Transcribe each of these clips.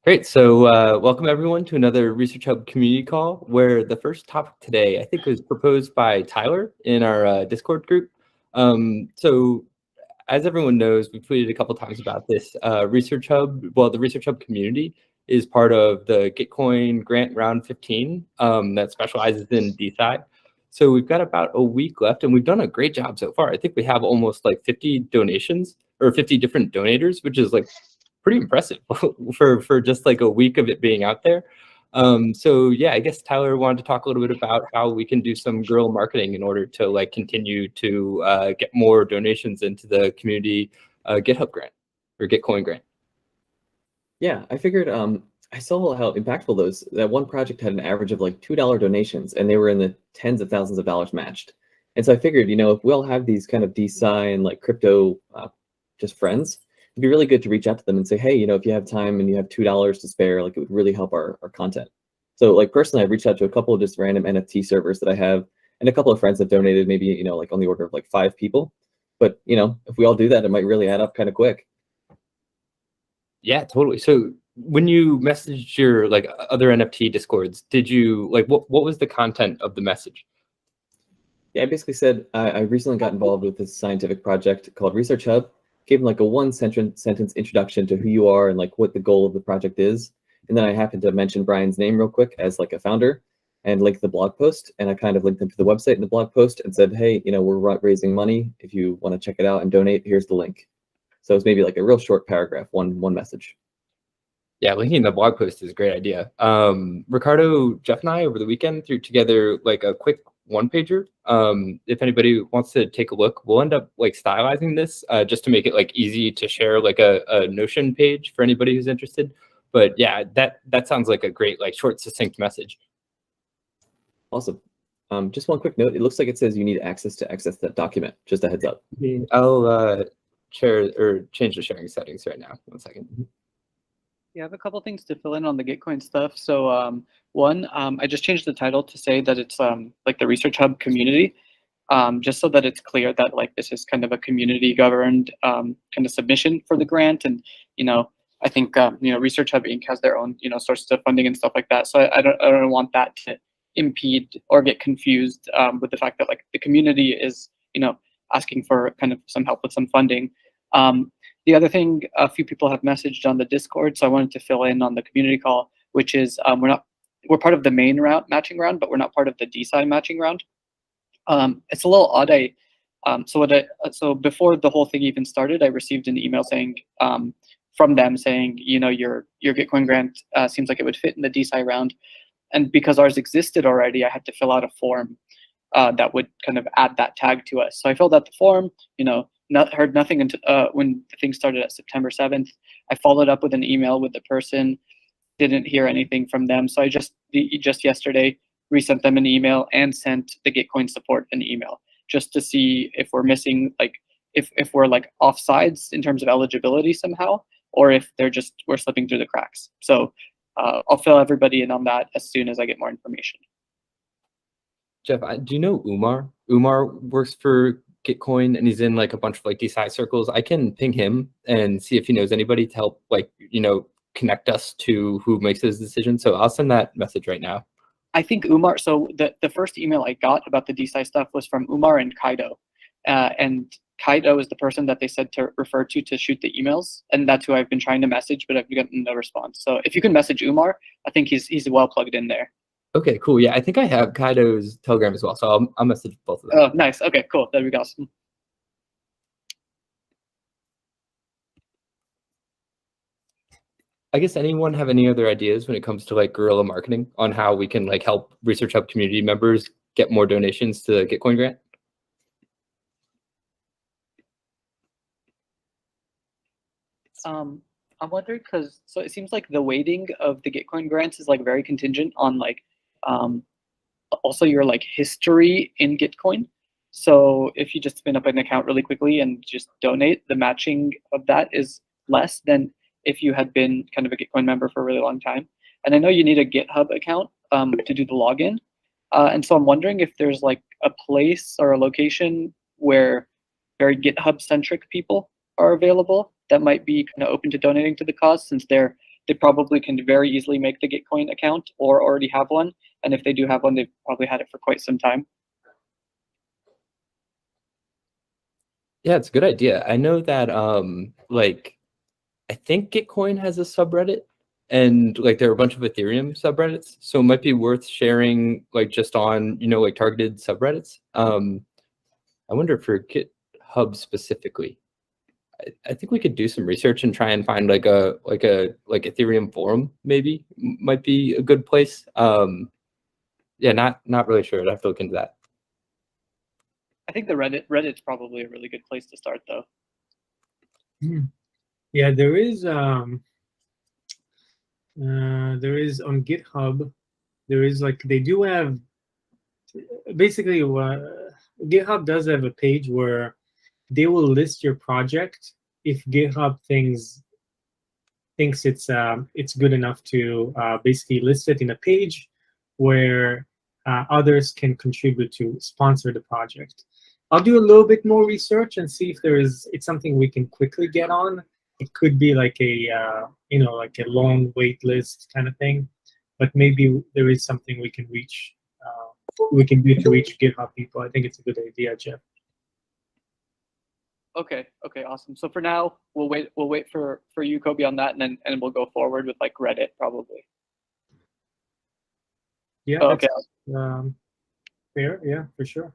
Great. So welcome everyone to another ResearchHub community call where the first topic today, I think, was proposed by Tyler in our Discord group. So as everyone knows, we've tweeted a couple times about this. ResearchHub, well, the ResearchHub community is part of the Gitcoin grant round 15 that specializes in DeFi. So we've got about a week left and we've done a great job so far. I think we have almost like 50 donations or 50 different donators, which is like pretty impressive for just like a week of it being out there. So yeah, I guess Tyler wanted to talk a little bit about how we can do some guerrilla marketing in order to like continue to get more donations into the community GitHub grant or Gitcoin grant. Yeah, I figured I saw how impactful that one project had an average of like $2 donations and they were in the tens of thousands of dollars matched. And so I figured, if we all have these kind of DeFi and like crypto just friends, it'd be really good to reach out to them and say, hey, if you have time and you have $2 to spare, like it would really help our content. So like personally, I've reached out to a couple of just random NFT servers that I have and a couple of friends that donated maybe, like on the order of like 5 people. But, if we all do that, it might really add up kind of quick. Yeah, totally. So when you messaged your like other NFT discords, did you like what was the content of the message? Yeah, I basically said I recently got involved with this scientific project called ResearchHub. Gave them like a one sentence introduction to who you are and like what the goal of the project is. And then I happened to mention Brian's name real quick as like a founder and link the blog post. And I kind of linked them to the website in the blog post and said, hey, we're raising money. If you want to check it out and donate, here's the link. So it's maybe like a real short paragraph, one message. Yeah, linking the blog post is a great idea. Ricardo, Jeff, and I over the weekend threw together like a quick one-pager. If anybody wants to take a look, we'll end up like stylizing this just to make it like easy to share like a Notion page for anybody who's interested. But yeah, that sounds like a great like short, succinct message. Awesome. Just one quick note. It looks like it says you need access to access that document. Just a heads up. I'll share or change the sharing settings right now. 1 second. Yeah, I have a couple things to fill in on the Gitcoin stuff. So one, I just changed the title to say that it's like the ResearchHub community, just so that it's clear that like this is kind of a community governed kind of submission for the grant. And I think ResearchHub Inc. has their own sources of funding and stuff like that. So I don't want that to impede or get confused with the fact that like the community is asking for kind of some help with some funding. The other thing, a few people have messaged on the Discord, so I wanted to fill in on the community call, which is we're part of the main round matching round, but we're not part of the DeSci matching round. It's a little odd. So before the whole thing even started, I received an email saying from them saying, your Gitcoin grant seems like it would fit in the DeSci round, and because ours existed already, I had to fill out a form that would kind of add that tag to us. So I filled out the form, heard nothing until when the thing started at September 7th. I followed up with an email with the person, didn't hear anything from them. So I just yesterday resent them an email and sent the Gitcoin support an email just to see if we're missing, like if we're like offsides in terms of eligibility somehow, or if we're slipping through the cracks. So I'll fill everybody in on that as soon as I get more information. Jeff, do you know Umar? Umar works for Gitcoin and he's in like a bunch of like DeSci circles. I can ping him and see if he knows anybody to help like, connect us to who makes those decisions. So I'll send that message right now. I think Umar, so the first email I got about the DeSci stuff was from Umar and Kaido. And Kaido is the person that they said to refer to shoot the emails. And that's who I've been trying to message, but I've gotten no response. So if you can message Umar, I think he's well plugged in there. Okay, cool. Yeah, I think I have Kaido's Telegram as well, so I'll message both of them. Oh, nice. Okay, cool. That'd be awesome. I guess anyone have any other ideas when it comes to like guerrilla marketing on how we can like help ResearchHub community members get more donations to the Gitcoin grant? I'm wondering so it seems like the weighting of the Gitcoin grants is like very contingent on like also your like history in Gitcoin. So if you just spin up an account really quickly and just donate, the matching of that is less than if you had been kind of a Gitcoin member for a really long time. And I know you need a GitHub account to do the login. And so I'm wondering if there's like a place or a location where very GitHub centric people are available that might be kind of open to donating to the cause, since they're they probably can very easily make the Gitcoin account or already have one. And if they do have one, they've probably had it for quite some time. Yeah, it's a good idea. I know that like I think Gitcoin has a subreddit, and like there are a bunch of Ethereum subreddits, so it might be worth sharing like just on like targeted subreddits. I wonder for GitHub specifically. I think we could do some research and try and find like a Ethereum forum maybe might be a good place. Yeah, not really sure. I'd have to look into that. I think the Reddit's probably a really good place to start, though. Yeah, there is on GitHub. There is like they do have basically GitHub does have a page where they will list your project if GitHub thinks it's good enough to basically list it in a page where others can contribute to sponsor the project. I'll do a little bit more research and see if it's something we can quickly get on. It could be like a like a long wait list kind of thing, but maybe there is something we can reach. We can do to reach GitHub people. I think it's a good idea, Jeff. Okay, awesome. So for now, we'll wait for you, Kobe, on that, and we'll go forward with like Reddit probably. Yeah. Okay. Fair. Yeah, for sure.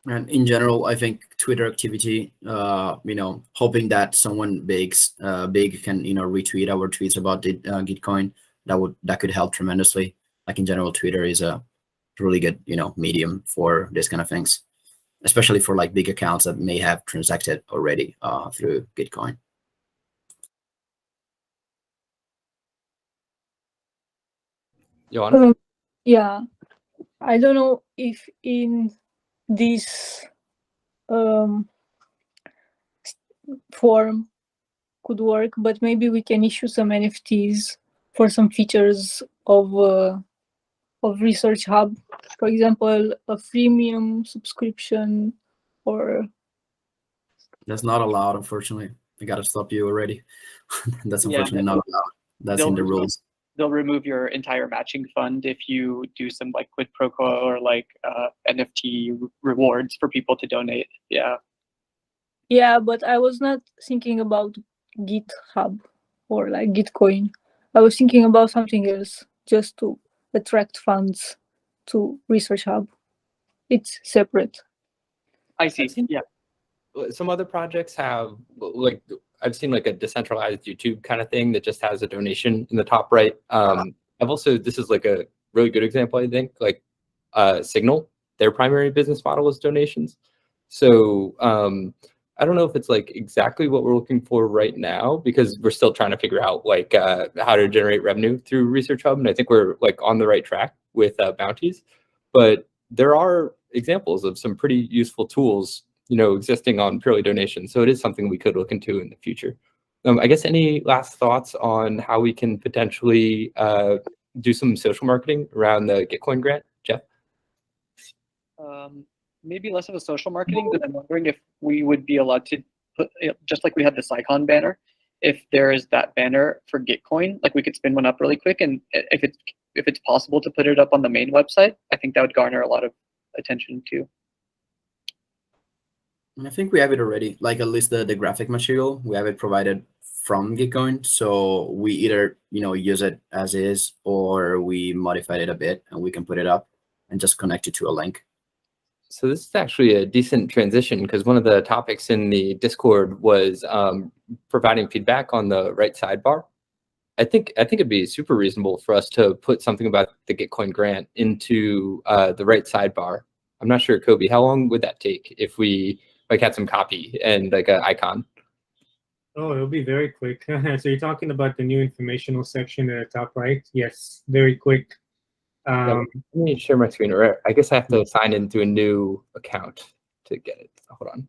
And in general, I think Twitter activity, hoping that someone big can retweet our tweets about Gitcoin, that could help tremendously. Like in general, Twitter is a really good medium for this kind of things, especially for like big accounts that may have transacted already through Gitcoin. Joanna? Yeah, I don't know if in this form could work, but maybe we can issue some NFTs for some features of ResearchHub. For example, a freemium subscription or... That's not allowed, unfortunately. I gotta stop you already. That's unfortunately not allowed. That's in the rules. They'll remove your entire matching fund if you do some like quid pro quo or like NFT rewards for people to donate. Yeah. Yeah, but I was not thinking about GitHub or like Gitcoin. I was thinking about something else, just to attract funds to ResearchHub. It's separate. I see. Yeah. Some other projects have like I've seen like a decentralized YouTube kind of thing that just has a donation in the top right. I've also, this is like a really good example, I think, like Signal, their primary business model is donations. So I don't know if it's like exactly what we're looking for right now, because we're still trying to figure out like how to generate revenue through ResearchHub. And I think we're like on the right track with Bounties, but there are examples of some pretty useful tools existing on purely donations. So it is something we could look into in the future. I guess any last thoughts on how we can potentially do some social marketing around the Gitcoin grant, Jeff? Maybe less of a social marketing, but I'm wondering if we would be allowed to put, just like we had the Sicon banner, if there is that banner for Gitcoin, like we could spin one up really quick, and if it's possible to put it up on the main website, I think that would garner a lot of attention too. I think we have it already, like at least the graphic material, we have it provided from Gitcoin. So we either, use it as is, or we modified it a bit and we can put it up and just connect it to a link. So this is actually a decent transition, because one of the topics in the Discord was providing feedback on the right sidebar. I think it'd be super reasonable for us to put something about the Gitcoin grant into the right sidebar. I'm not sure, Kobe, how long would that take if we like had some copy and like an icon? Oh, it'll be very quick. So you're talking about the new informational section at the top right? Yes, very quick. Let me share my screen, or I guess I have to sign into a new account to get it. Hold on.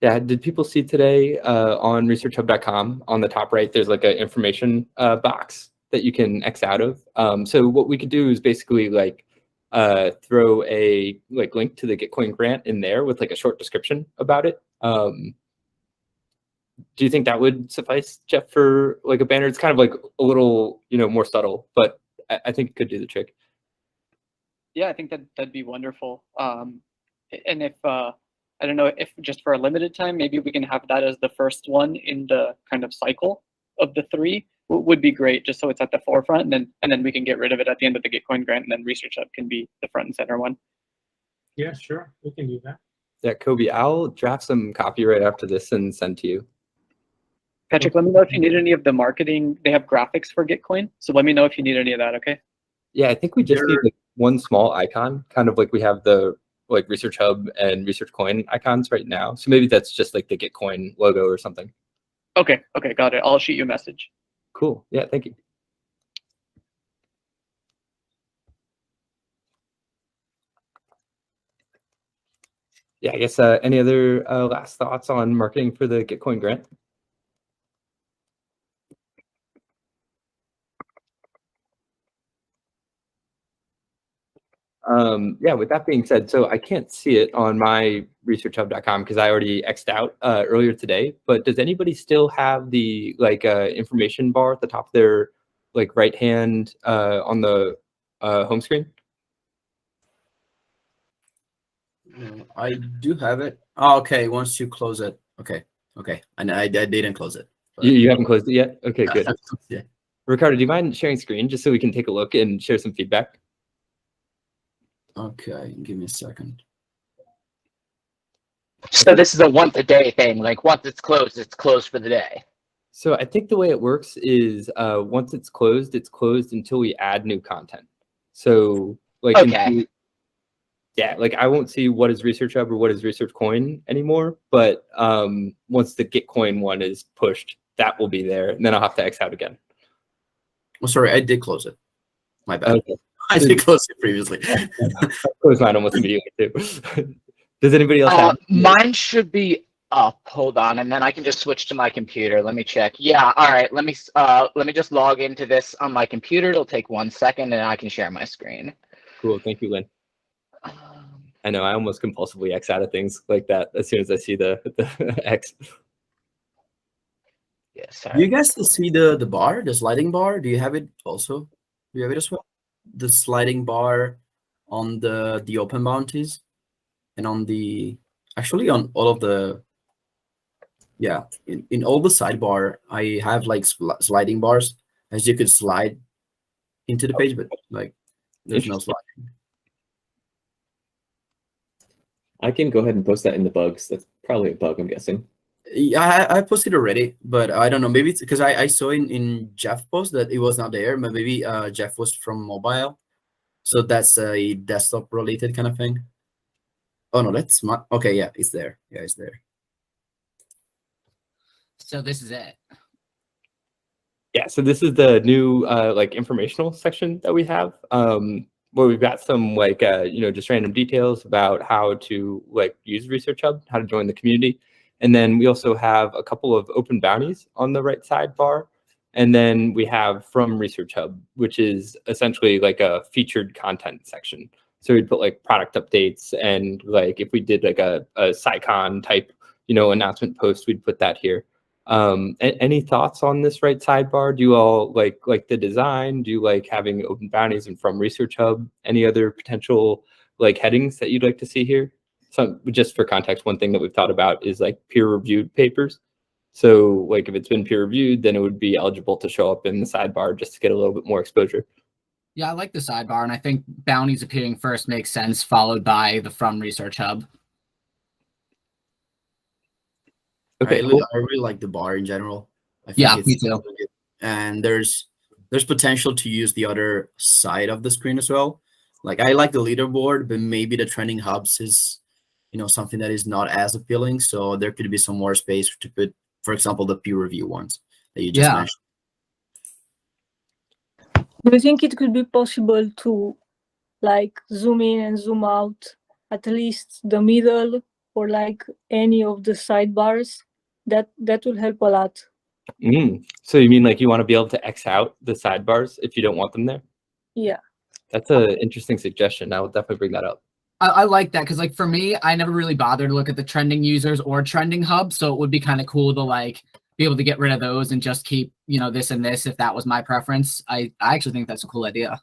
Yeah, did people see today on researchhub.com on the top right, there's like an information box that you can X out of. So what we could do is basically like throw a link to the Gitcoin grant in there with like a short description about it. Do you think that would suffice, Jeff, for like a banner? It's kind of like a little, more subtle, but I think it could do the trick. Yeah, I think that'd be wonderful. And if I don't know, if just for a limited time, maybe we can have that as the first one in the kind of cycle of the 3 would be great, just so it's at the forefront, and then we can get rid of it at the end of the Gitcoin grant, and then ResearchHub can be the front and center one. Yeah, sure, we can do that. Yeah, Kobe, I'll draft some copy right after this and send to you. Patrick, let me know if you need any of the marketing. They have graphics for Gitcoin, so let me know if you need any of that, okay? Yeah, I think we just need like one small icon, kind of like we have the like ResearchHub and ResearchCoin icons right now. So maybe that's just like the Gitcoin logo or something. Okay, got it. I'll shoot you a message. Cool. Yeah, thank you. Yeah, I guess any other last thoughts on marketing for the Gitcoin grant? Yeah, with that being said, so I can't see it on my researchhub.com because I already X'd out earlier today, but does anybody still have the like information bar at the top of their like right hand on the home screen? I do have it. Oh, okay, once you close it. Okay. And I didn't close it. You haven't closed it yet? Okay, good. Yeah. Ricardo, do you mind sharing screen just so we can take a look and share some feedback? Okay, give me a second. So this is a once a day thing. Like once it's closed for the day. So I think the way it works is once it's closed until we add new content. So like, Okay. yeah, like I won't see what is ResearchHub or what is ResearchCoin anymore, but once the Gitcoin one is pushed, that will be there, and then I'll have to X out again. Oh, sorry, I did close it. My bad. Okay. I did close it previously. Close mine almost immediately too. Does anybody else have? Mine should be up. Hold on, and then I can just switch to my computer. Let me check. Yeah, all right. Let me just log into this on my computer. It'll take 1 second, and I can share my screen. Cool, thank you, Lynn. I know I almost compulsively X out of things like that as soon as I see the X. Yeah, Do sorry. you guys still see the bar, the sliding bar? Do you have it also? Do you have it as well? The sliding bar on the open bounties and on the actually on all of the in all the sidebar I have like sliding bars as you could slide into the page, but like there's no sliding. I can go ahead and post that in the bugs. That's probably a bug, I'm guessing. Yeah, I posted already, but I don't know. Maybe it's because I saw in Jeff post that it was not there, but maybe Jeff was from mobile, so that's a desktop related kind of thing. Oh no, that's my okay. Yeah, it's there. Yeah, it's there. So this is it. Yeah, so this is the new like informational section that we have, where we've got some like just random details about how to like use ResearchHub, how to join the community. And then we also have a couple of open bounties on the right sidebar. And then we have from ResearchHub, which is essentially like a featured content section. So we'd put like product updates, and like if we did like a SciCon type, announcement post, we'd put that here. Any thoughts on this right sidebar? Do you all like the design? Do you like having open bounties and from ResearchHub? Any other potential like headings that you'd like to see here? So just for context, one thing that we've thought about is like peer-reviewed papers. So like if it's been peer-reviewed, then it would be eligible to show up in the sidebar just to get a little bit more exposure. Yeah, I like the sidebar, and I think bounties appearing first makes sense, followed by the from ResearchHub. Okay, I really like the bar in general. I think Yeah, it's me too. really good. And there's potential to use the other side of the screen as well. Like I like the leaderboard, but maybe the trending hubs is something that is not as appealing. So there could be some more space to put, for example, the peer review ones that you just mentioned. Do you think it could be possible to like zoom in and zoom out at least the middle or like any of the sidebars? That will help a lot. So you mean like you want to be able to X out the sidebars if you don't want them there? Yeah. That's an interesting suggestion. I will definitely bring that up. I like that because, like, for me, I never really bothered to look at the trending users or trending hub, so it would be kind of cool to like be able to get rid of those and just keep, you know, this and this if that was my preference. I actually think that's a cool idea.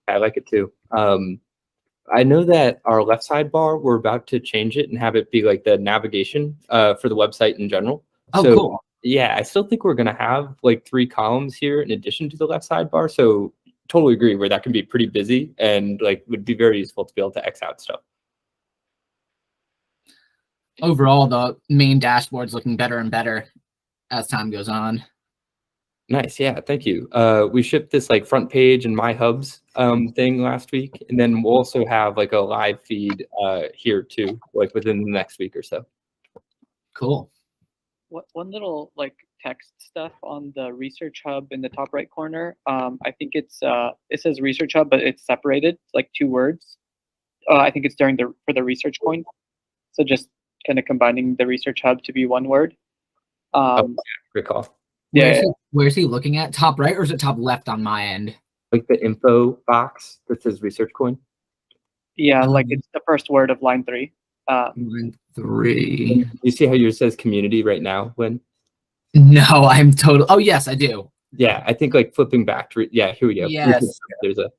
I like it too. I know that our left sidebar, we're about to change it and have it be like the navigation for the website in general. Oh, so, cool. Yeah, I still think we're going to have like 3 columns here in addition to the left sidebar. So totally agree where that can be pretty busy and like would be very useful to be able to X out stuff. Overall, the main dashboard's looking better and better as time goes on. Nice. Yeah. Thank you. We shipped this like front page and my hubs thing last week. And then we'll also have like a live feed here too, like within the next week or so. Cool. One little like text stuff on the Research Hub in the top right corner. I think it says Research Hub, but it's separated, like 2 words. I think it's for the Research Coin. So just kind of combining the Research Hub to be 1 word. Great call. Where's he looking at? Top right, or is it top left on my end? Like the info box that says Research Coin. Yeah, like it's the first word of line 3. Line 3. You see how yours says community right now, Lynn? No, I'm total. Oh, yes, I do. Yeah, I think like flipping back to here we go. Yes. There's a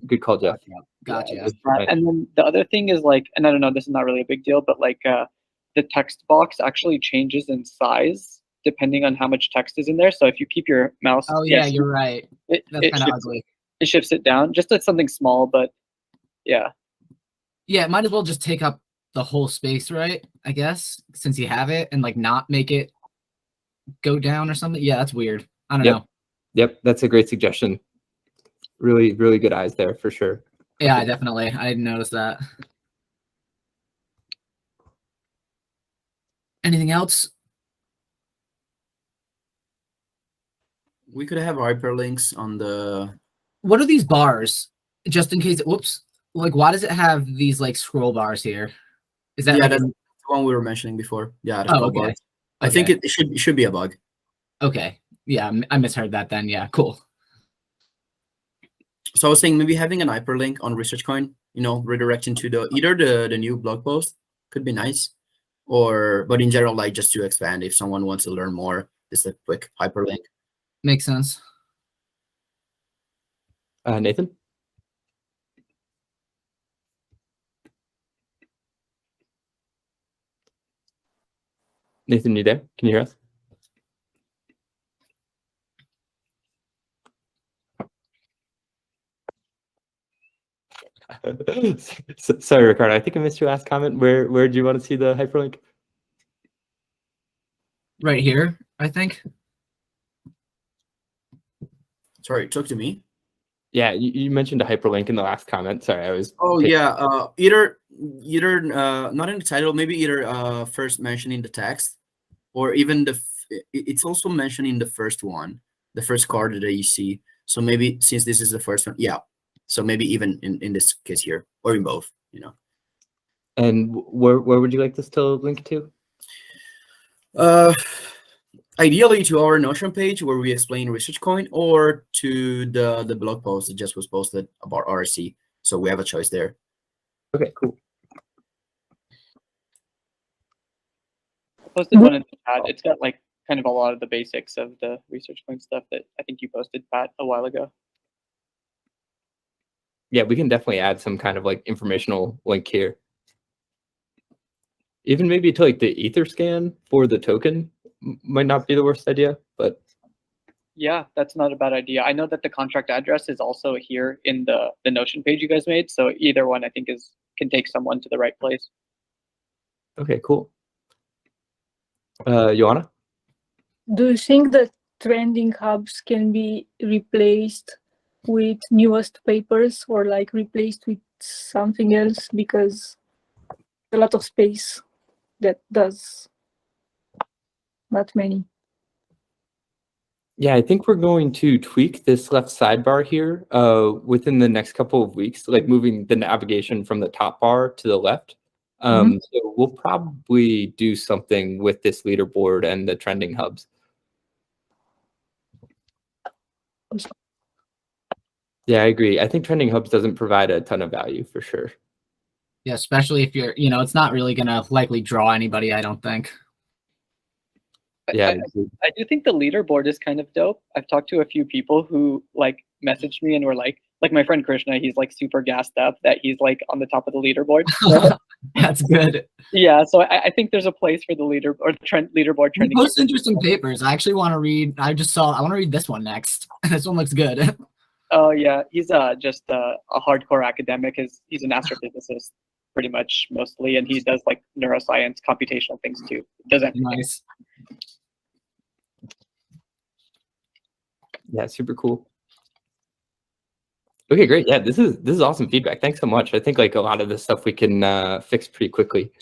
good call, Jeff. Gotcha. Yeah, And then the other thing is like, and I don't know, this is not really a big deal, but like the text box actually changes in size depending on how much text is in there. So if you keep your mouse, Oh yeah, you're right. That's kind of ugly. It shifts it down. Just at something small, but yeah. Yeah, it might as well just take up the whole space, right? I guess, since you have it, and like not make it go down or something. Yeah, that's weird. I don't know. Yep, that's a great suggestion. Really, really good eyes there for sure. Yeah, definitely. I didn't notice that. Anything else? We could have hyperlinks on the. What are these bars? Just in case. Whoops. Like, why does it have these like scroll bars here? Is that that's the one we were mentioning before? Yeah. Oh, okay. Bars. I think it should be a bug. Okay. Yeah, I misheard that then. Yeah, cool. So I was saying maybe having an hyperlink on ResearchCoin, redirecting to either the new blog post could be nice, but in general, like just to expand if someone wants to learn more, just a quick hyperlink. Makes sense. Nathan? Nathan, you there? Can you hear us? Sorry, Ricardo. I think I missed your last comment. Where do you want to see the hyperlink? Right here, I think. Sorry, talk to me. Yeah, you mentioned a hyperlink in the last comment. Sorry, I was. Oh yeah, either not in the title, maybe either first mentioning the text, or even it's also mentioned in the first one, the first card that you see. So maybe since this is the first one, yeah. So maybe even in this case here, or in both, And where would you like this to link to? Ideally to our Notion page where we explain ResearchCoin, or to the blog post that just was posted about RSC. So we have a choice there. Okay, cool. I posted one in the chat. It's got like kind of a lot of the basics of the ResearchCoin stuff that I think you posted, Pat, a while ago. Yeah, we can definitely add some kind of like informational link here. Even maybe to like the Ether scan for the token might not be the worst idea, but yeah, that's not a bad idea. I know that the contract address is also here in the Notion page you guys made, so either one I think can take someone to the right place. Okay, cool. Joanna? Do you think that trending hubs can be replaced with newest papers, or like replaced with something else, because a lot of space that does not many? Yeah, I think we're going to tweak this left sidebar here within the next couple of weeks, like moving the navigation from the top bar to the left. So we'll probably do something with this leaderboard and the trending hubs. Yeah, I agree. I think trending hubs doesn't provide a ton of value for sure. Yeah, especially if you're, it's not really gonna likely draw anybody, I don't think. Yeah, I do think the leaderboard is kind of dope. I've talked to a few people who like messaged me and were like my friend Krishna, he's like super gassed up that he's like on the top of the leaderboard. That's good. Yeah, so I think there's a place for the leaderboard You trending. post interesting papers. I actually want to read. I want to read this one next. This one looks good. Oh yeah, he's just a hardcore academic. He's an astrophysicist pretty much mostly, and he does like neuroscience, computational things too. Doesn't Nice. Yeah, super cool. Okay, great. Yeah, this is awesome feedback. Thanks so much. I think like a lot of this stuff we can fix pretty quickly.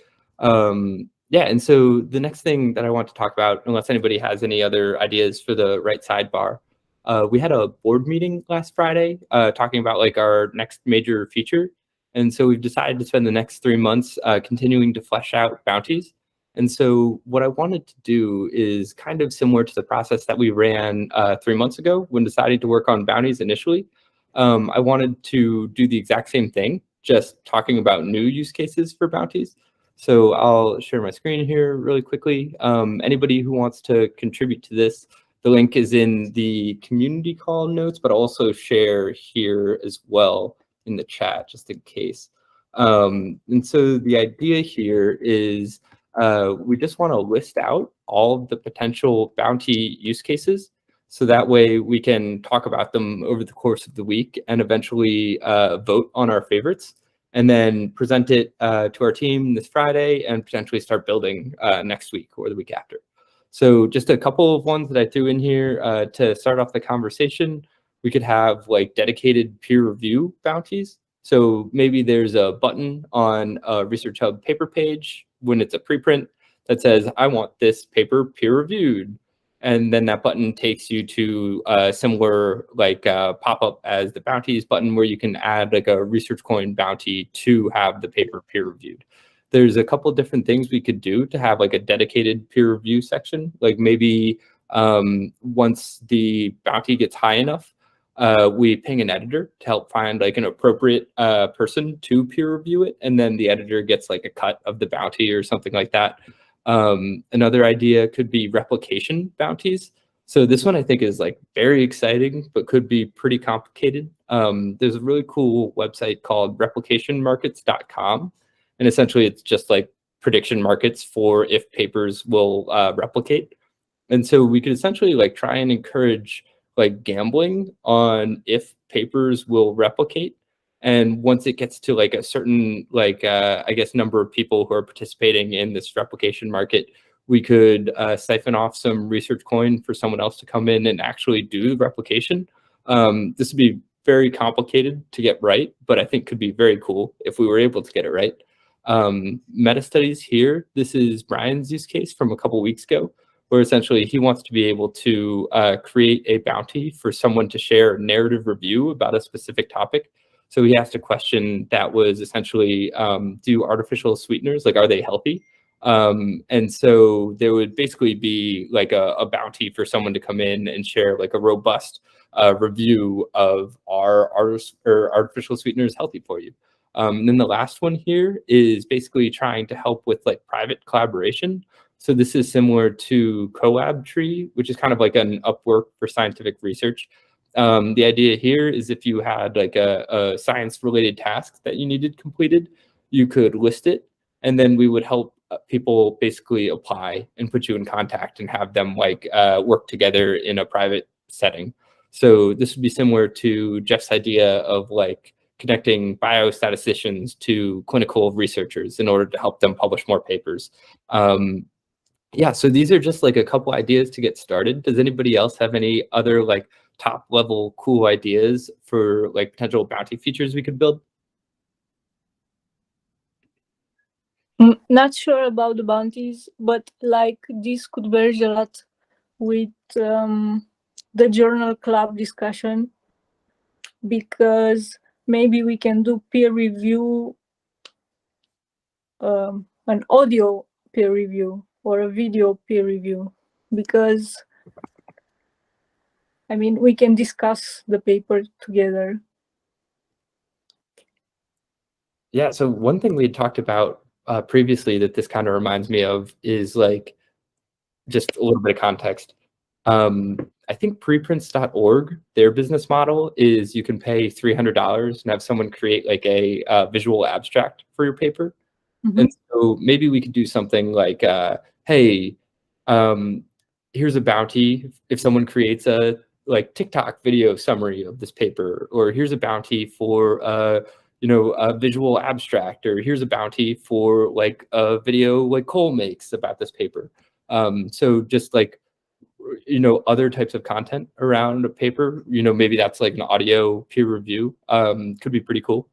Yeah, and so the next thing that I want to talk about, unless anybody has any other ideas for the right sidebar, we had a board meeting last Friday talking about like our next major feature. And so we've decided to spend the next 3 months continuing to flesh out bounties. And so what I wanted to do is kind of similar to the process that we ran 3 months ago when deciding to work on bounties initially. I wanted to do the exact same thing, just talking about new use cases for bounties. So I'll share my screen here really quickly. Anybody who wants to contribute to this, the link is in the community call notes, but also share here as well in the chat, just in case. And so the idea here is we just want to list out all of the potential bounty use cases. So that way we can talk about them over the course of the week and eventually vote on our favorites and then present it to our team this Friday and potentially start building next week or the week after. So just a couple of ones that I threw in here to start off the conversation. We could have like dedicated peer review bounties. So maybe there's a button on a ResearchHub paper page when it's a preprint that says, I want this paper peer reviewed. And then that button takes you to a similar like pop-up as the bounties button where you can add like a ResearchCoin bounty to have the paper peer reviewed. There's a couple different things we could do to have like a dedicated peer review section. Like maybe once the bounty gets high enough, we ping an editor to help find like an appropriate person to peer review it. And then the editor gets like a cut of the bounty or something like that. Another idea could be replication bounties. So this one I think is like very exciting, but could be pretty complicated. There's a really cool website called replicationmarkets.com. And essentially it's just like prediction markets for if papers will replicate. And so we could essentially like try and encourage like gambling on if papers will replicate. And once it gets to like a certain like I guess number of people who are participating in this replication market, we could siphon off some ResearchCoin for someone else to come in and actually do the replication. This would be very complicated to get right, but I think could be very cool if we were able to get it right. Meta studies here, this is Brian's use case from a couple weeks ago, where essentially he wants to be able to create a bounty for someone to share a narrative review about a specific topic. So he asked a question that was essentially, do artificial sweeteners, like, are they healthy? And so there would basically be like a bounty for someone to come in and share like a robust review of are artificial sweeteners healthy for you? And then the last one here is basically trying to help with like private collaboration. So this is similar to Collab Tree, which is kind of like an Upwork for scientific research. The idea here is if you had like a science-related task that you needed completed, you could list it, and then we would help people basically apply and put you in contact and have them like work together in a private setting. So this would be similar to Jeff's idea of like connecting biostatisticians to clinical researchers in order to help them publish more papers. Yeah, so these are just like a couple ideas to get started. Does anybody else have any other like top level cool ideas for like potential bounty features we could build? Not sure about the bounties, but like this could merge a lot with the journal club discussion, because maybe we can do peer review, an audio peer review or a video peer review, because I mean we can discuss the paper together Yeah, so one thing we had talked about previously that this kind of reminds me of is like just a little bit of context. I think preprints.org, their business model is you can pay $300 and have someone create like a visual abstract for your paper. Mhm. And so maybe we could do something like, hey, here's a bounty if someone creates a like TikTok video summary of this paper, or here's a bounty for a visual abstract, or here's a bounty for like a video like Cole makes about this paper. So just like other types of content around a paper, maybe that's like an audio peer review, could be pretty cool.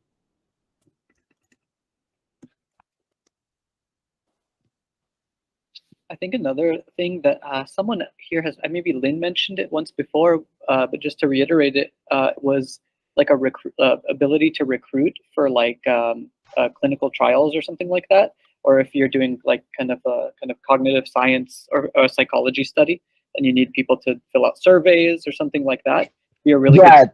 I think another thing that someone here has, maybe Lynn mentioned it once before, but just to reiterate it, was like a ability to recruit for like clinical trials or something like that, or if you're doing like kind of cognitive science or a psychology study, and you need people to fill out surveys or something like that. Be a really good.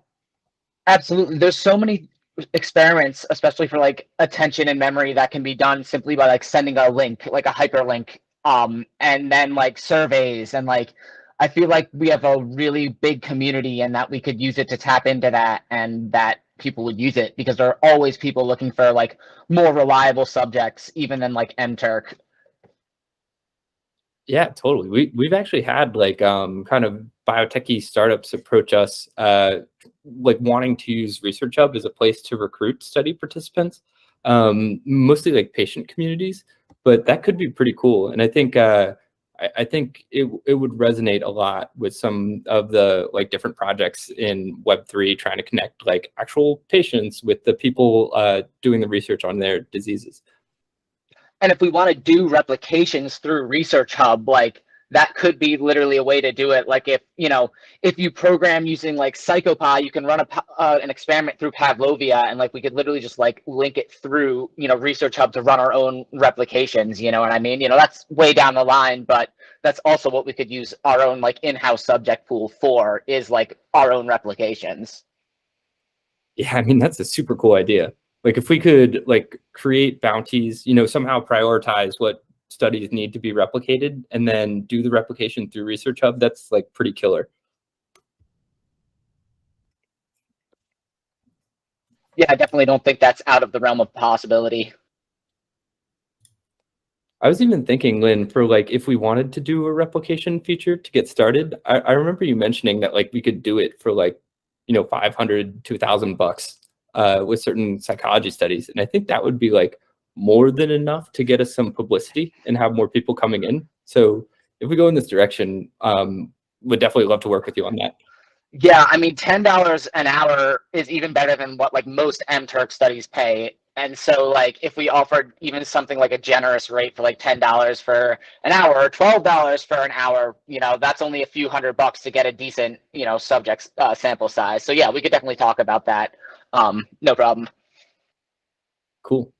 Absolutely. There's so many experiments, especially for like attention and memory, that can be done simply by like sending a link, like a hyperlink, and then like surveys, and like I feel like we have a really big community and that we could use it to tap into that, and that people would use it because there are always people looking for like more reliable subjects, even than like MTurk. Yeah, totally. We've actually had like kind of biotechy startups approach us like wanting to use ResearchHub as a place to recruit study participants, mostly like patient communities, but that could be pretty cool. And I think I think it would resonate a lot with some of the like different projects in Web3 trying to connect like actual patients with the people doing the research on their diseases. And if we want to do replications through ResearchHub, like that could be literally a way to do it. Like if you program using like PsychoPy, you can run an experiment through Pavlovia, and like we could literally just like link it through ResearchHub to run our own replications. You know what I mean? That's way down the line, but that's also what we could use our own like in-house subject pool for, is like our own replications. Yeah, I mean that's a super cool idea. Like if we could like create bounties, somehow prioritize what studies need to be replicated and then do the replication through ResearchHub, that's like pretty killer. Yeah, I definitely don't think that's out of the realm of possibility. I was even thinking, Lynn, for like if we wanted to do a replication feature to get started, I remember you mentioning that like we could do it for like, $500 to $1,000 with certain psychology studies. And I think that would be like more than enough to get us some publicity and have more people coming in. So if we go in this direction, would definitely love to work with you on that. Yeah, I mean, $10 an hour is even better than what like most MTurk studies pay. And so like if we offered even something like a generous rate for like $10 for an hour or $12 for an hour, that's only a few $100 to get a decent, subject sample size. So yeah, we could definitely talk about that. No problem. Cool.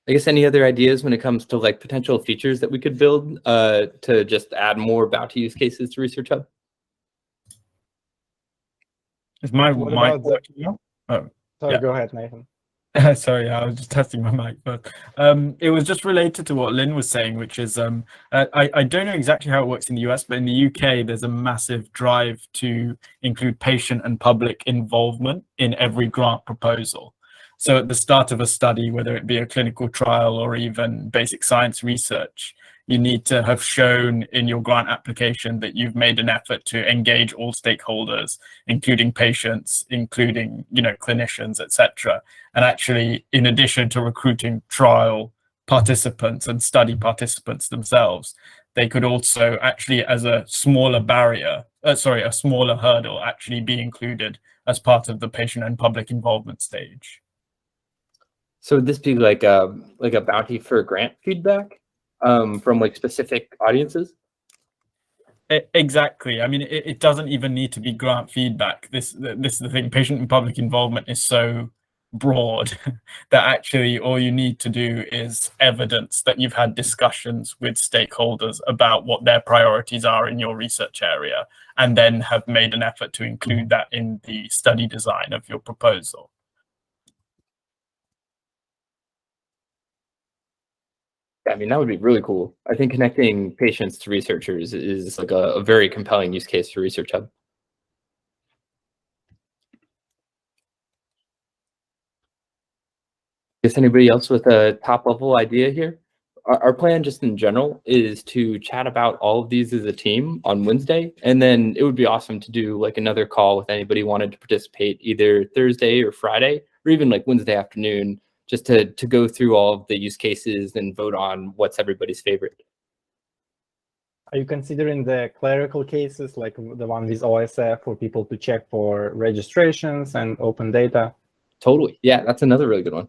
I guess any other ideas when it comes to like potential features that we could build to just add more bounty use cases to ResearchHub? Is my What mic about the- working now? Oh, Sorry, yeah. go ahead, Nathan. sorry, I was just testing my mic. But it was just related to what Lynn was saying, which is I don't know exactly how it works in the US, but in the UK, there's a massive drive to include patient and public involvement in every grant proposal. So at the start of a study, whether it be a clinical trial or even basic science research, you need to have shown in your grant application that you've made an effort to engage all stakeholders, including patients, including clinicians, etc. And actually, in addition to recruiting trial participants and study participants themselves, they could also actually, as a smaller a smaller hurdle, actually be included as part of the patient and public involvement stage. So would this be like a bounty for grant feedback from like specific audiences? Exactly. I mean, it doesn't even need to be grant feedback. This is the thing. Patient and public involvement is so broad that actually all you need to do is evidence that you've had discussions with stakeholders about what their priorities are in your research area, and then have made an effort to include that in the study design of your proposal. I mean, that would be really cool. I think connecting patients to researchers is like a very compelling use case for ResearchHub. Guess anybody else with a top level idea here? Our plan just in general is to chat about all of these as a team on Wednesday. And then it would be awesome to do like another call with anybody who wanted to participate either Thursday or Friday, or even like Wednesday afternoon, just to go through all of the use cases and vote on what's everybody's favorite. Are you considering the clerical cases, like the one with OSF, for people to check for registrations and open data? Totally. Yeah, that's another really good one.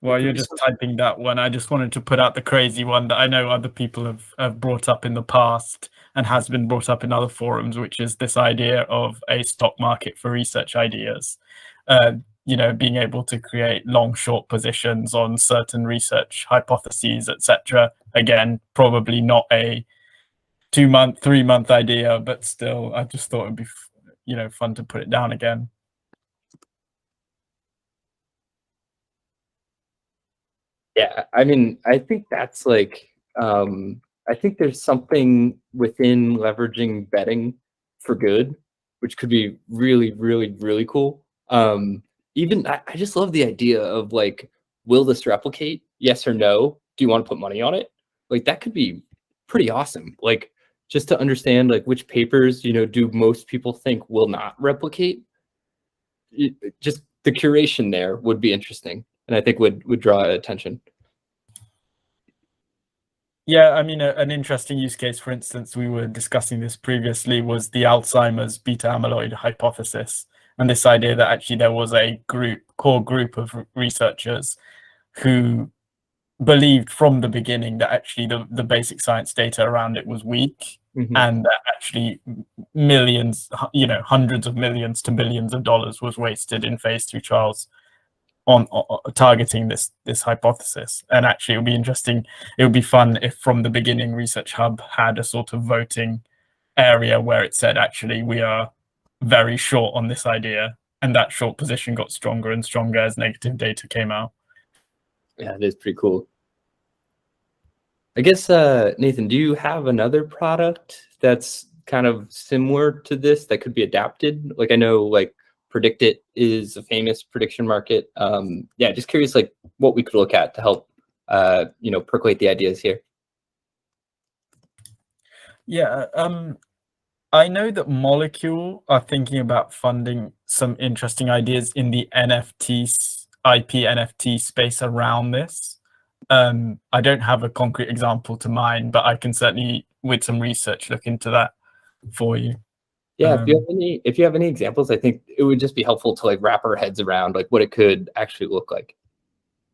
While you're just typing that one, I just wanted to put out the crazy one that I know other people have brought up in the past and has been brought up in other forums, which is this idea of a stock market for research ideas. You know, being able to create long, short positions on certain research hypotheses, etc. Again, probably not a 2-month, 3-month idea, but still, I just thought it'd be, you know, fun to put it down again. Yeah, I mean, I think that's like, I think there's something within leveraging betting for good, which could be really, really, really cool. Even I just love the idea of like, will this replicate? Yes or no? Do you want to put money on it? Like that could be pretty awesome. Like just to understand like which papers, you know, do most people think will not replicate? Just the curation there would be interesting, and I think would draw attention. Yeah, I mean, an interesting use case, for instance, we were discussing this previously, was the Alzheimer's beta amyloid hypothesis, and this idea that actually there was a core group of researchers who believed from the beginning that actually the basic science data around it was weak, and that actually millions, you know, hundreds of millions to billions of dollars was wasted in phase 2 trials on targeting this hypothesis. And actually it would be interesting, it would be fun if from the beginning ResearchHub had a sort of voting area where it said actually we are very short on this idea, and that short position got stronger and stronger as negative data came out. Yeah, it is pretty cool. I guess, Nathan, do you have another product that's kind of similar to this that could be adapted? Like I know like Predict It is a famous prediction market. Yeah, just curious like what we could look at to help, you know, percolate the ideas here. Yeah, I know that Molecule are thinking about funding some interesting ideas in the NFTs, IP NFT space around this. I don't have a concrete example to mind, but I can certainly, with some research, look into that for you. Yeah, if you have any examples, I think it would just be helpful to like wrap our heads around like what it could actually look like.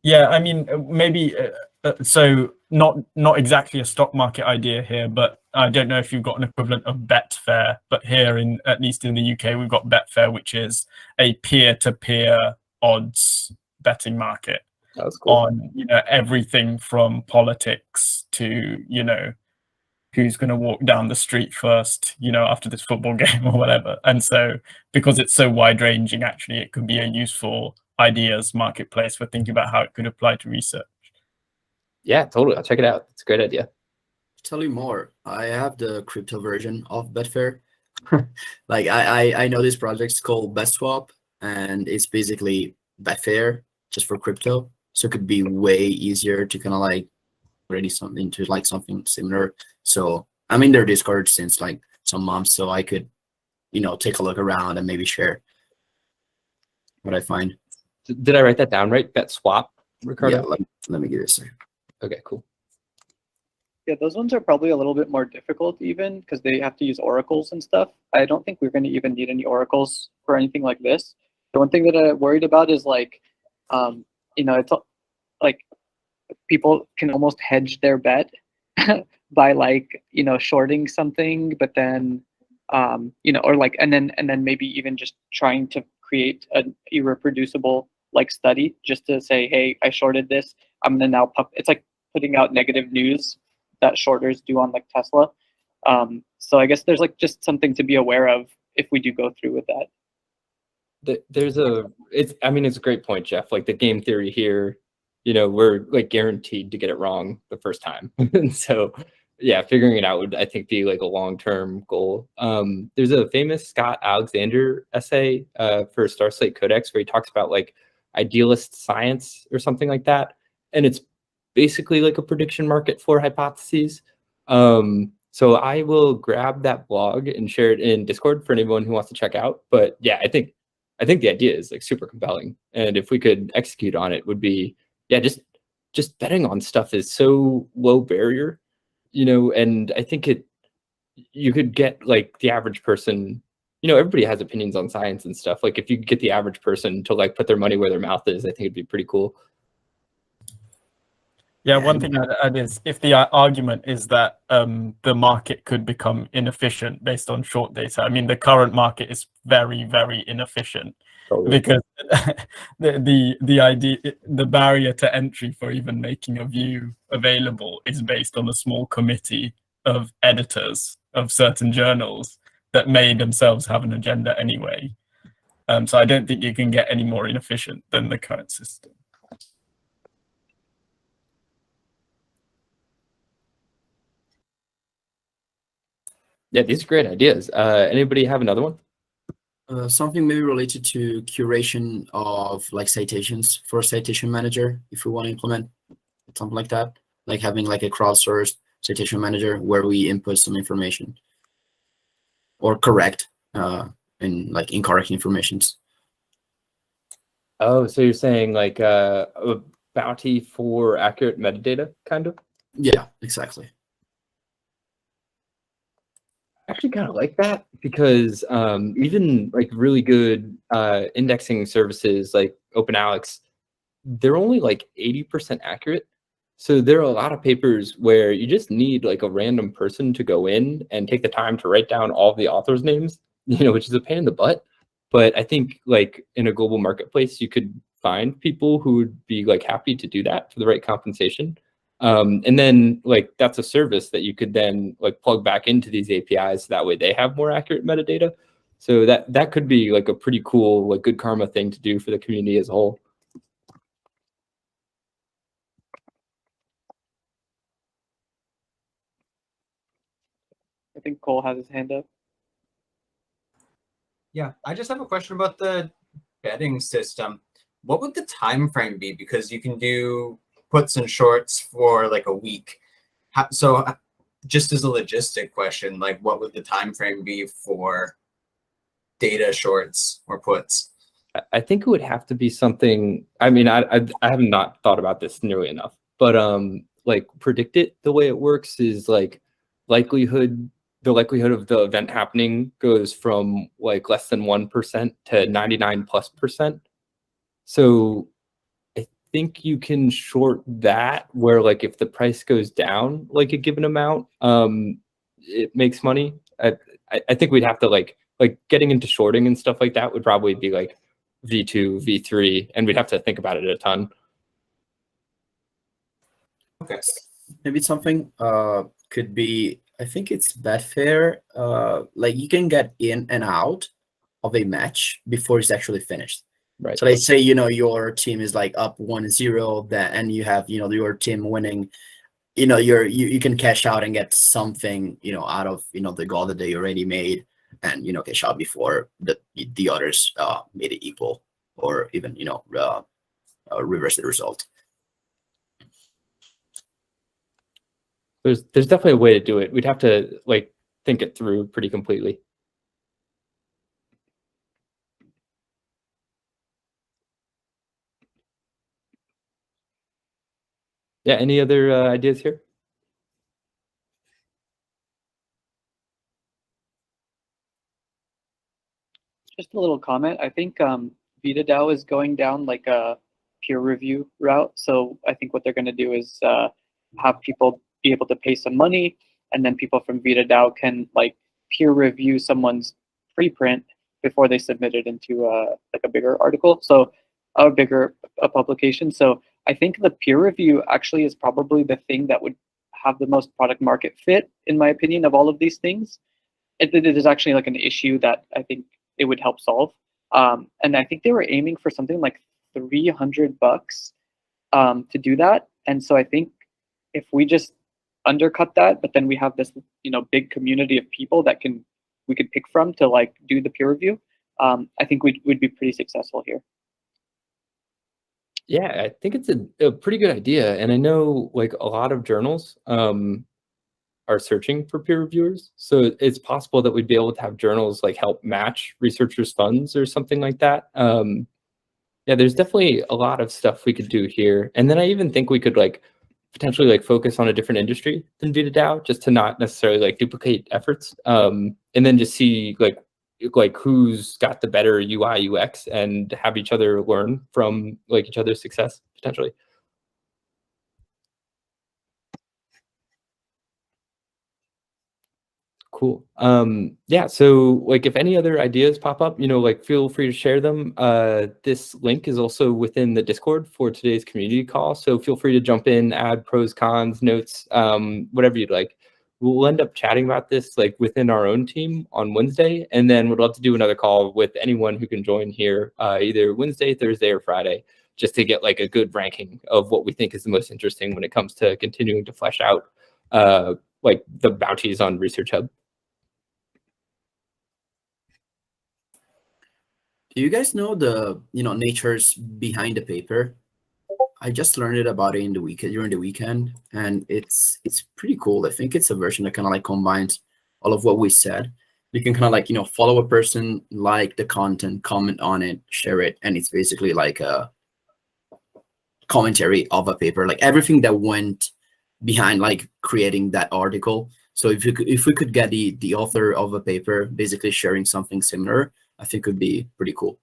Yeah, I mean, maybe so not exactly a stock market idea here, but I don't know if you've got an equivalent of Betfair, but here in at least in the UK, we've got Betfair, which is a peer-to-peer odds betting market. That's cool. On, you know, everything from politics to, you know, who's going to walk down the street first, you know, after this football game or whatever. And so because it's so wide ranging, actually, it could be a useful ideas marketplace for thinking about how it could apply to research. Yeah, totally. I'll check it out. It's a great idea. Tell you more. I have the crypto version of Betfair. Like I know this project's called BetSwap, and it's basically Betfair just for crypto. So it could be way easier to kind of like ready something to like something similar. So I'm in their Discord since like some months, so I could, you know, take a look around and maybe share what I find. Did I write that down right? BetSwap, Ricardo? Yeah, let me give it a second. Okay, cool. Yeah, those ones are probably a little bit more difficult even because they have to use oracles and stuff. I don't think we're going to even need any oracles for anything like this. The one thing that I'm worried about is like, you know, it's like people can almost hedge their bet by like, you know, shorting something, but then, you know, or like, and then maybe even just trying to create an irreproducible like study just to say, hey, I shorted this. I'm gonna now it's like putting out negative news that shorters do on like Tesla. So I guess there's like just something to be aware of if we do go through with that. I mean, it's a great point, Jeff. Like the game theory here, we're like guaranteed to get it wrong the first time. And so, yeah, figuring it out would, I think, be like a long-term goal. There's a famous Scott Alexander essay for Starslate Codex where he talks about like idealist science or something like that. And it's basically like a prediction market for hypotheses. So I will grab that blog and share it in Discord for anyone who wants to check out. But yeah, I think the idea is like super compelling. And if we could execute on it, would be, yeah, just betting on stuff is so low barrier, and I think you could get like the average person, everybody has opinions on science and stuff. Like if you could get the average person to like put their money where their mouth is, I think it'd be pretty cool. Yeah, one thing I'd add is if the argument is that the market could become inefficient based on short data. I mean, the current market is very, very inefficient because the idea, the barrier to entry for even making a view available is based on a small committee of editors of certain journals that may themselves have an agenda anyway. So I don't think you can get any more inefficient than the current system. Yeah, these are great ideas. Anybody have another one? Something maybe related to curation of like citations for a citation manager, if we want to implement something like that, like having like a crowdsourced citation manager where we input some information or correct and like incorrect informations. Oh, so you're saying like a bounty for accurate metadata, kind of? Yeah, exactly. Actually kind of like that because even like really good indexing services like OpenAlex, they're only like 80% accurate. So there are a lot of papers where you just need like a random person to go in and take the time to write down all of the authors' names, which is a pain in the butt. But I think like in a global marketplace, you could find people who would be like happy to do that for the right compensation. And then like that's a service that you could then like plug back into these APIs. So that way they have more accurate metadata. So that could be like a pretty cool, like good karma thing to do for the community as a whole. I think Cole has his hand up. Yeah, I just have a question about the betting system. What would the time frame be? Because you can do puts and shorts for like a week. So just as a logistic question, like what would the time frame be for data shorts or puts? I think it would have to be something. I mean, I have not thought about this nearly enough, but like predict it. The way it works is like the likelihood of the event happening goes from like less than 1% to 99+%. So I think you can short that where like if the price goes down like a given amount, it makes money. I think we'd have to like getting into shorting and stuff like that would probably be like V2, V3, and we'd have to think about it a ton. Okay. Maybe something could be, I think it's Betfair. Like you can get in and out of a match before it's actually finished. Right. So let's say, your team is like up 1-0, and you have, your team winning, you can cash out and get something, out of, the goal that they already made and, cash out before the others made it equal or even, reverse the result. There's definitely a way to do it. We'd have to like think it through pretty completely. Yeah, any other ideas here? Just a little comment. I think VitaDAO is going down like a peer review route. So I think what they're going to do is have people be able to pay some money, and then people from VitaDAO can like peer review someone's preprint before they submit it into like a bigger article. So a bigger publication. So I think the peer review actually is probably the thing that would have the most product market fit, in my opinion, of all of these things. it is actually like an issue that I think it would help solve. And I think they were aiming for something like $300 to do that. And so I think if we just undercut that, but then we have this big community of people that we could pick from to like do the peer review, I think we'd be pretty successful here. Yeah, I think it's a pretty good idea. And I know like a lot of journals are searching for peer reviewers. So it's possible that we'd be able to have journals like help match researchers' funds or something like that. Yeah, there's definitely a lot of stuff we could do here. And then I even think we could like potentially like focus on a different industry than VitaDAO, just to not necessarily like duplicate efforts. And then just see like who's got the better UI UX and have each other learn from like each other's success potentially. Cool. Yeah, so like if any other ideas pop up, like feel free to share them. This link is also within the Discord for today's community call. So feel free to jump in, add pros, cons, notes, whatever you'd like. We'll end up chatting about this like within our own team on Wednesday, and then we'd love to do another call with anyone who can join here either Wednesday, Thursday, or Friday, just to get like a good ranking of what we think is the most interesting when it comes to continuing to flesh out like the bounties on ResearchHub. Do you guys know the natures behind the paper? I just learned about it during the weekend, and it's pretty cool. I think it's a version that kind of like combines all of what we said. You can kind of like follow a person, like the content, comment on it, share it, and it's basically like a commentary of a paper, like everything that went behind like creating that article. So if we could get the author of a paper basically sharing something similar, I think would be pretty cool.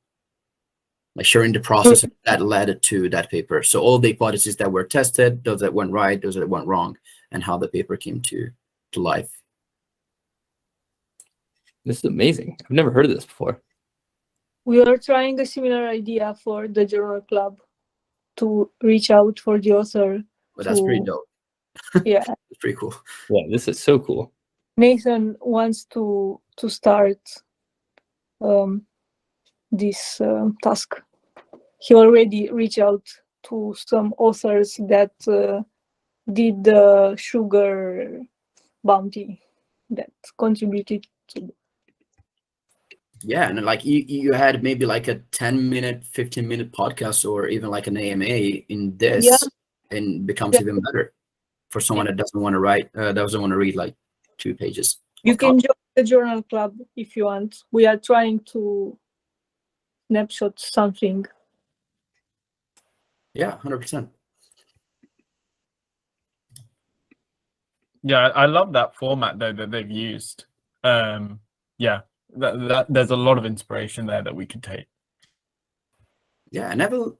Like sharing the process that led to that paper. So all the hypotheses that were tested, those that went right, those that went wrong, and how the paper came to life. This is amazing. I've never heard of this before. We are trying a similar idea for the journal club to reach out for the author. But that's pretty dope. Yeah. It's pretty cool. Yeah, this is so cool. Nathan wants to start this task. He already reached out to some authors that did the sugar bounty that contributed to. Yeah, and like you had maybe like a 10-minute, 15-minute podcast, or even like an AMA in this, Yeah. and becomes even better for someone that doesn't want to write, doesn't want to read like 2 pages. You can join the journal club if you want. We are trying to snapshot something. Yeah, 100%. Yeah, I love that format though that they've used. Yeah, that there's a lot of inspiration there that we could take. Yeah, I never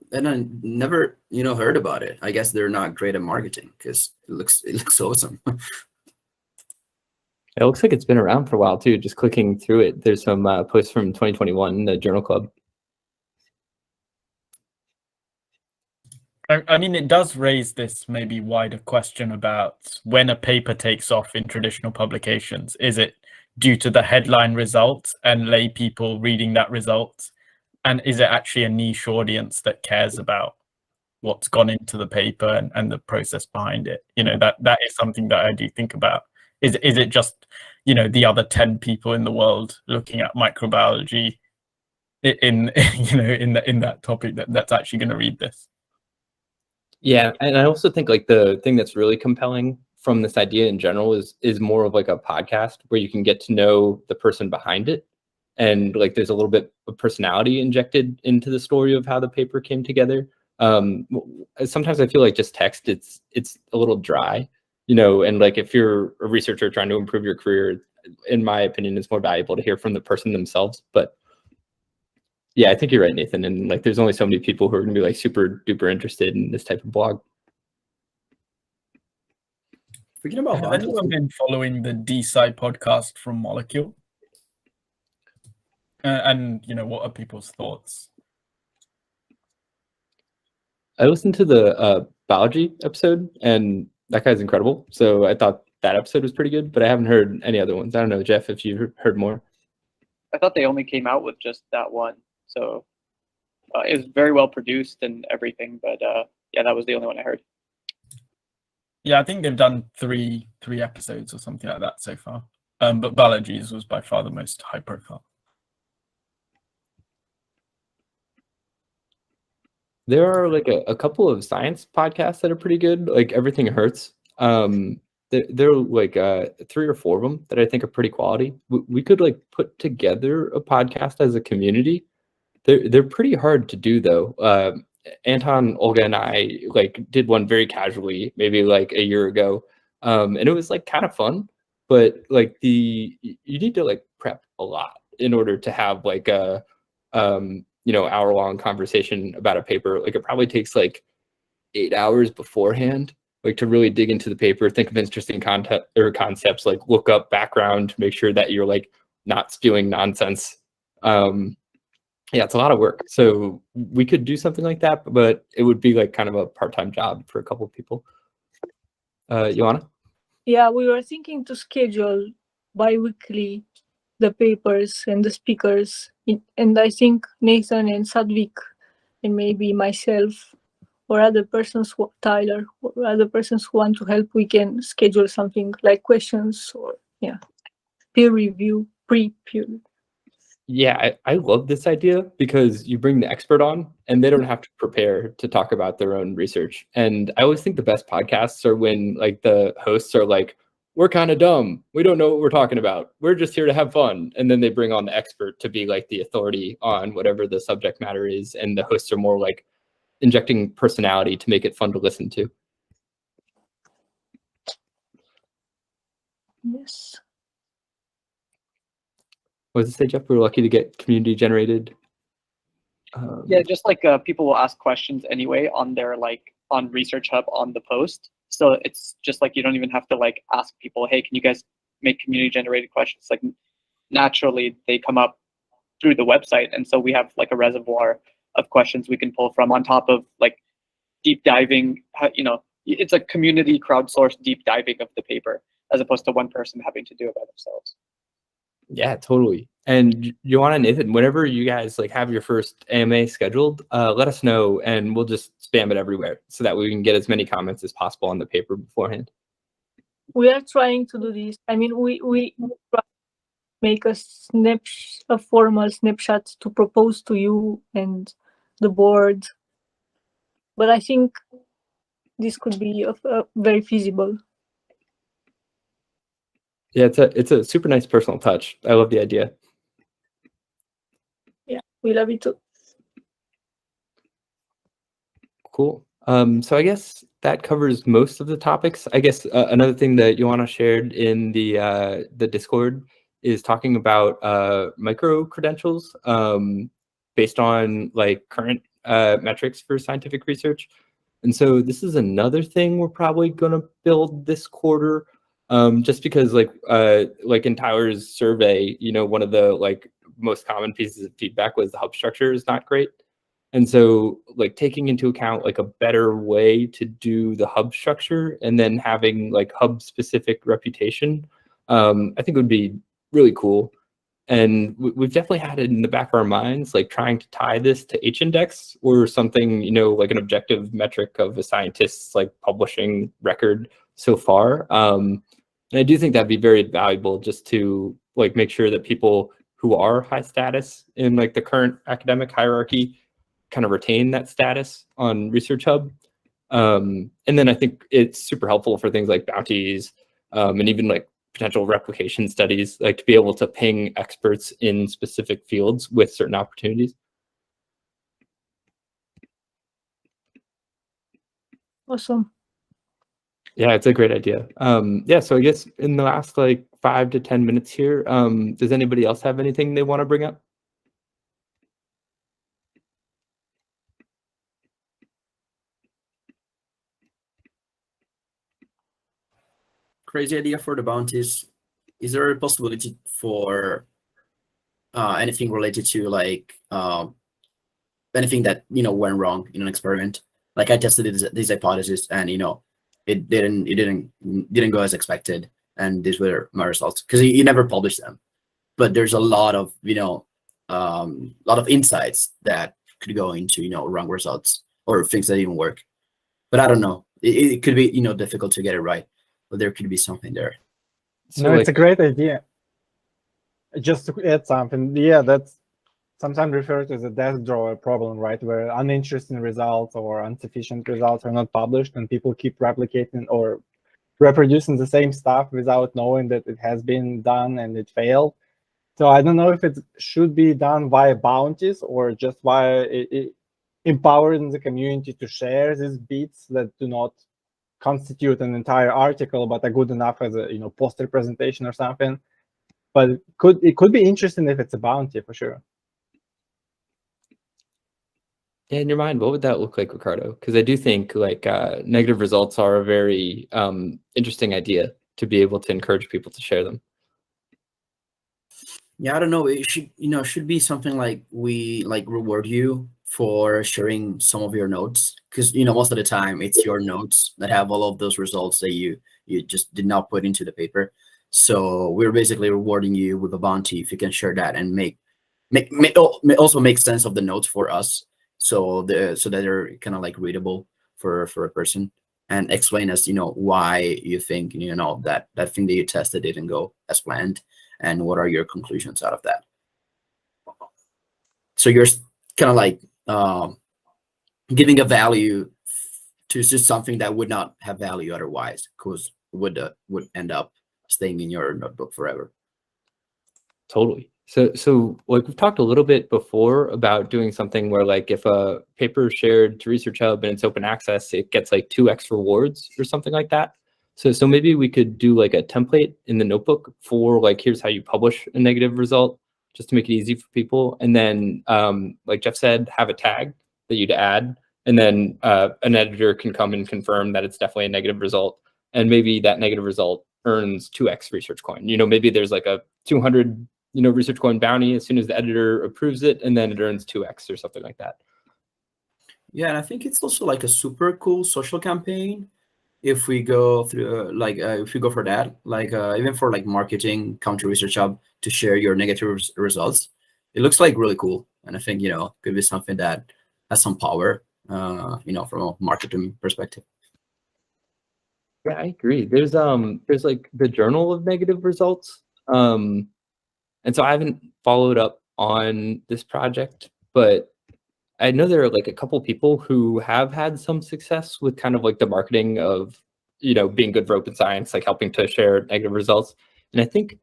heard about it. I guess they're not great at marketing because it looks awesome. It looks like it's been around for a while too. Just clicking through it, there's some posts from 2021 in the Journal Club. I mean, it does raise this maybe wider question about when a paper takes off in traditional publications. Is it due to the headline result and lay people reading that result? And is it actually a niche audience that cares about what's gone into the paper and the process behind it? That is something that I do think about. Is it just, the other 10 people in the world looking at microbiology in that topic that's actually going to read this? Yeah, and I also think like the thing that's really compelling from this idea in general is more of like a podcast where you can get to know the person behind it, and like there's a little bit of personality injected into the story of how the paper came together. Sometimes I feel like just text, it's a little dry, and like if you're a researcher trying to improve your career, in my opinion, it's more valuable to hear from the person themselves. But yeah, I think you're right, Nathan. And like, there's only so many people who are going to be like super duper interested in this type of blog. Forget about Have anyone been following the DSci podcast from Molecule? And what are people's thoughts? I listened to the biology episode, and that guy's incredible. So I thought that episode was pretty good, but I haven't heard any other ones. I don't know, Jeff, if you've heard more. I thought they only came out with just that one, so it was very well produced and everything. But yeah, that was the only one I heard. Yeah, I think they've done three episodes or something like that so far. But Balaji's was by far the most high profile. There are like a couple of science podcasts that are pretty good, like Everything Hurts. There are like 3 or 4 of them that I think are pretty quality. We could like put together a podcast as a community. They're pretty hard to do though. Anton, Olga, and I like did one very casually, maybe like a year ago, and it was like kind of fun. But like you need to like prep a lot in order to have like a hour-long conversation about a paper. Like it probably takes like 8 hours beforehand, like to really dig into the paper, think of interesting content or concepts, like look up background, make sure that you're like not spewing nonsense. Yeah, it's a lot of work. So we could do something like that, but it would be like kind of a part-time job for a couple of people. Joanna? Yeah, we were thinking to schedule bi-weekly the papers and the speakers. And I think Nathan and Sadvik and maybe myself or other persons, Tyler, or other persons who want to help, we can schedule something like questions or peer review, pre-peer. Yeah, I love this idea because you bring the expert on and they don't have to prepare to talk about their own research. And I always think the best podcasts are when like the hosts are like, we're kind of dumb. We don't know what we're talking about. We're just here to have fun. And then they bring on the expert to be like the authority on whatever the subject matter is. And the hosts are more like injecting personality to make it fun to listen to. Yes. What does it say, Jeff? We're lucky to get community generated. Yeah, just like people will ask questions anyway on their on ResearchHub on the post. So it's just like you don't even have to like ask people, hey, can you guys make community generated questions? Like naturally they come up through the website. And so we have like a reservoir of questions we can pull from on top of like deep diving, it's a community crowdsourced deep diving of the paper as opposed to one person having to do it by themselves. Yeah, totally. And Joanna and Nathan, whenever you guys like have your first AMA scheduled, let us know and we'll just spam it everywhere so that we can get as many comments as possible on the paper beforehand. We are trying to do this. I mean, we make a formal snapshot to propose to you and the board. But I think this could be very feasible. Yeah, it's a super nice personal touch. I love the idea. Yeah, we love it too. Cool. So I guess that covers most of the topics. I guess another thing that Joanna shared in the Discord is talking about micro credentials based on like current metrics for scientific research. And so this is another thing we're probably going to build this quarter. Just because like in Tyler's survey, one of the like most common pieces of feedback was the hub structure is not great. And so like taking into account like a better way to do the hub structure and then having like hub specific reputation, I think would be really cool. And we've definitely had it in the back of our minds, like trying to tie this to H-index or something, like an objective metric of a scientist's like publishing record so far. And I do think that'd be very valuable just to like make sure that people who are high status in like the current academic hierarchy kind of retain that status on ResearchHub. And then I think it's super helpful for things like Bounties and even like potential replication studies, like to be able to ping experts in specific fields with certain opportunities. Awesome. Yeah, it's a great idea. Yeah, so I guess in the last like 5 to 10 minutes here, does anybody else have anything they want to bring up? Crazy idea for the bounties. Is there a possibility for anything related to like anything that went wrong in an experiment? Like I tested this hypothesis and it didn't go as expected, and these were my results, because he never published them. But there's a lot of lot of insights that could go into wrong results or things that didn't work. But I don't know. It could be difficult to get it right, but there could be something there. So No, like, it's a great idea. Just to add something, yeah, that's sometimes referred to as a death drawer problem, right? Where uninteresting results or insufficient results are not published, and people keep replicating or reproducing the same stuff without knowing that it has been done and it failed. So I don't know if it should be done via bounties or just via empowering the community to share these bits that do not constitute an entire article but are good enough as a poster presentation or something. But it could be interesting if it's a bounty, for sure. yeah, in your mind, what would that look like, Ricardo? Because I do think like negative results are a very interesting idea to be able to encourage people to share them. Yeah, I don't know. It should be something like we reward you for sharing some of your notes, because most of the time it's your notes that have all of those results that you just did not put into the paper. So we're basically rewarding you with a bounty if you can share that and also make sense of the notes for us, so that they're kind of like readable for a person, and explain us why you think that thing that you tested didn't go as planned, and what are your conclusions out of that. So you're kind of like giving a value to just something that would not have value otherwise, because would end up staying in your notebook forever. Totally. So like we've talked a little bit before about doing something where like if a paper is shared to ResearchHub and it's open access, it gets like 2x rewards or something like that. So maybe we could do like a template in the notebook for like, here's how you publish a negative result, just to make it easy for people. And then like Jeff said, have a tag that you'd add, and then an editor can come and confirm that it's definitely a negative result. And maybe that negative result earns 2x research coin. Maybe there's like a 200 research coin bounty as soon as the editor approves it, and then it earns 2x or something like that. Yeah, and I think it's also like a super cool social campaign if we go through if we go for that, even for like marketing, come to ResearchHub to share your negative results. It looks like really cool, and I think could be something that has some power, from a marketing perspective. Yeah, I agree. There's like the Journal of Negative Results. And so I haven't followed up on this project, but I know there are like a couple people who have had some success with kind of like the marketing of, being good for open science, like helping to share negative results. And I think,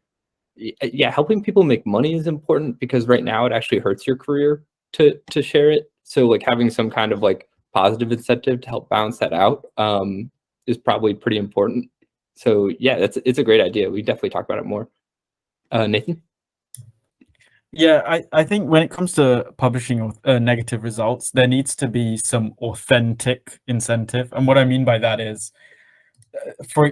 yeah, helping people make money is important, because right now it actually hurts your career to share it. So like having some kind of like positive incentive to help balance that out is probably pretty important. So yeah, it's a great idea. We definitely talk about it more. Nathan? Yeah, I think when it comes to publishing negative results, there needs to be some authentic incentive. And what I mean by that is,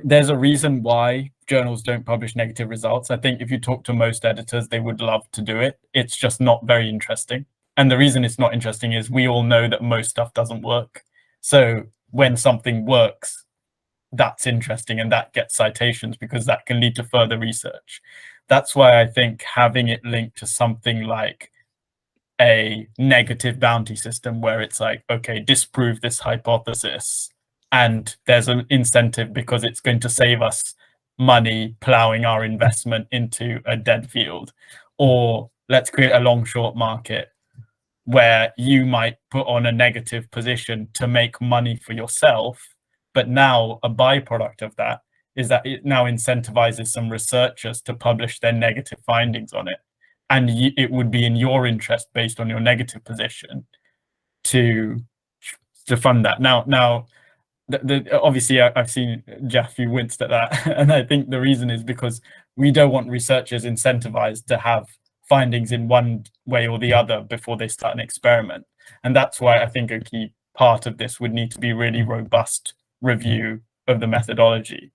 there's a reason why journals don't publish negative results. I think if you talk to most editors, they would love to do it. It's just not very interesting. And the reason it's not interesting is we all know that most stuff doesn't work. So when something works, that's interesting, and that gets citations because that can lead to further research. That's why I think having it linked to something like a negative bounty system, where it's like, okay, disprove this hypothesis, and there's an incentive because it's going to save us money plowing our investment into a dead field. Or let's create a long short market where you might put on a negative position to make money for yourself, but now a byproduct of that is that it now incentivizes some researchers to publish their negative findings on it. And it would be in your interest, based on your negative position, to fund that. Now, obviously, I've seen Jeff, you winced at that. And I think the reason is because we don't want researchers incentivized to have findings in one way or the other before they start an experiment. And that's why I think a key part of this would need to be really robust review of the methodology.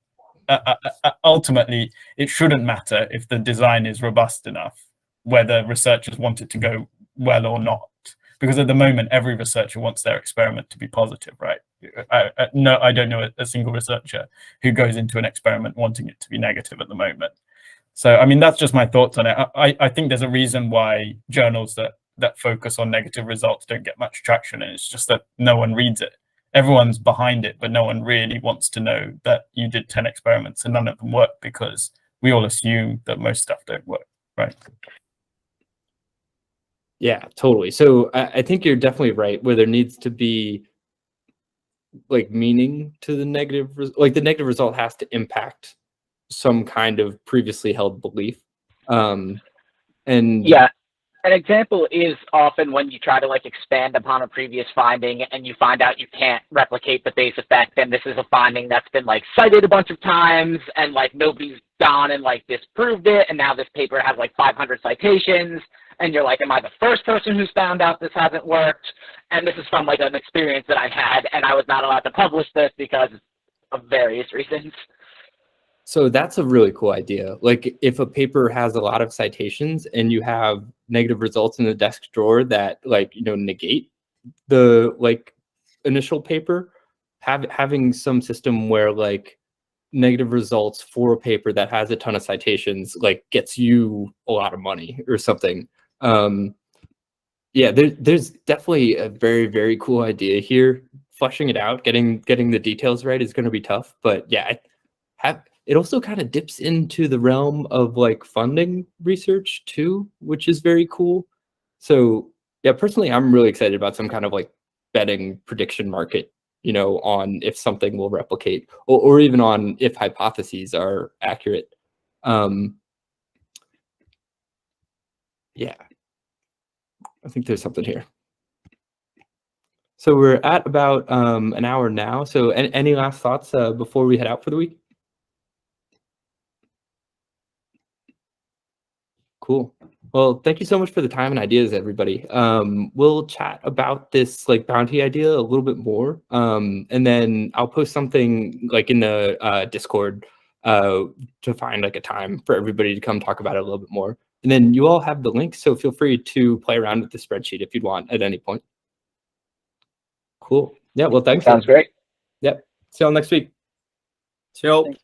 Ultimately, it shouldn't matter if the design is robust enough, whether researchers want it to go well or not. Because at the moment, every researcher wants their experiment to be positive, right? No, I don't know a single researcher who goes into an experiment wanting it to be negative at the moment. So, I mean, that's just my thoughts on it. I think there's a reason why journals that focus on negative results don't get much traction, and it's just that no one reads it. Everyone's behind it, but no one really wants to know that you did 10 experiments and none of them work, because we all assume that most stuff don't work, right? Yeah, totally. So I think you're definitely right, where there needs to be like meaning to the negative, like the negative result has to impact some kind of previously held belief. And Yeah. An example is often when you try to like expand upon a previous finding and you find out you can't replicate the base effect, and this is a finding that's been like cited a bunch of times and like nobody's gone and like disproved it, and now this paper has like 500 citations, and you're like, am I the first person who's found out this hasn't worked? And this is from like an experience that I had, and I was not allowed to publish this because of various reasons. so that's a really cool idea. Like if a paper has a lot of citations and you have negative results in the desk drawer that like, you know, negate the like initial paper, having some system where like negative results for a paper that has a ton of citations like gets you a lot of money or something. Yeah, there's definitely a very, very cool idea here. Fleshing it out, getting the details right is going to be tough, but yeah, it also kind of dips into the realm of like funding research too, which is very cool. So yeah, personally, I'm really excited about some kind of like betting prediction market, you know, on if something will replicate, or even on if hypotheses are accurate. Yeah, I think there's something here. So we're at about an hour now. So any last thoughts before we head out for the week? Cool. Well, thank you so much for the time and ideas, everybody. We'll chat about this like bounty idea a little bit more. And then I'll post something like in the Discord to find like a time for everybody to come talk about it a little bit more. And then you all have the link, so feel free to play around with the spreadsheet if you'd want at any point. Cool. Yeah, well, thanks. Sounds great. Yep. See y'all next week. So. Thanks.